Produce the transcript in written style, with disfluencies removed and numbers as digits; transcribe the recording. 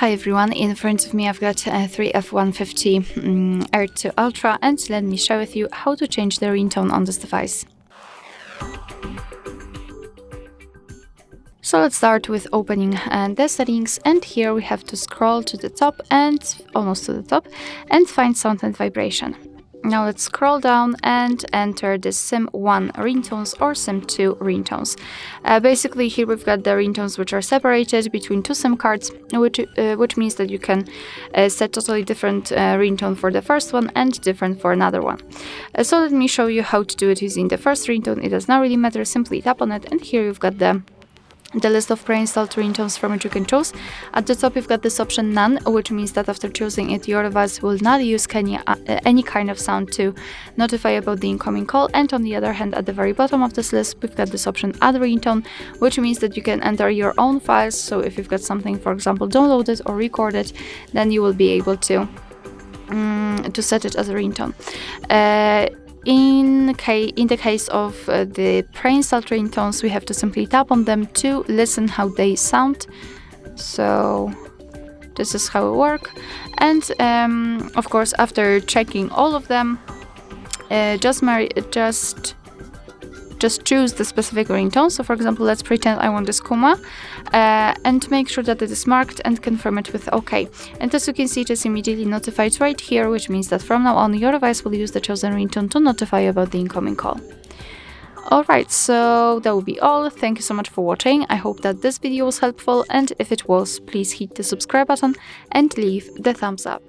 Hi everyone, in front of me I've got a iiiF150 Air 2 Ultra, and let me share with you how to change the ringtone on this device. So let's start with opening the settings, and here we have to scroll to the top and almost to the top and find sound and vibration. Now let's scroll down and enter the SIM1 ringtones or SIM2 ringtones. Basically here we've got the ringtones which are separated between two SIM cards, which means that you can set totally different ringtone for the first one and different for another one. So let me show you how to do it using the first ringtone. It does not really matter, simply tap on it, and here you've got the list of pre-installed ringtones from which you can choose. At the top you've got this option none, which means that after choosing it your device will not use any kind of sound to notify about the incoming call. And on the other hand, at the very bottom of this list we've got this option add ringtone, which means that you can enter your own files. So if you've got something, for example, downloaded or recorded, then you will be able to set it as a ringtone. In the case of the pre-installed ringtones, we have to simply tap on them to listen how they sound. So this is how it works. And of course, after checking all of them, just choose the specific ringtone. So for example, let's pretend I want this Kuma, and make sure that it is marked and confirm it with OK. And as you can see, it is immediately notified right here, which means that from now on your device will use the chosen ringtone to notify you about the incoming call. Alright, so that will be all. Thank you so much for watching. I hope that this video was helpful, and if it was, please hit the subscribe button and leave the thumbs up.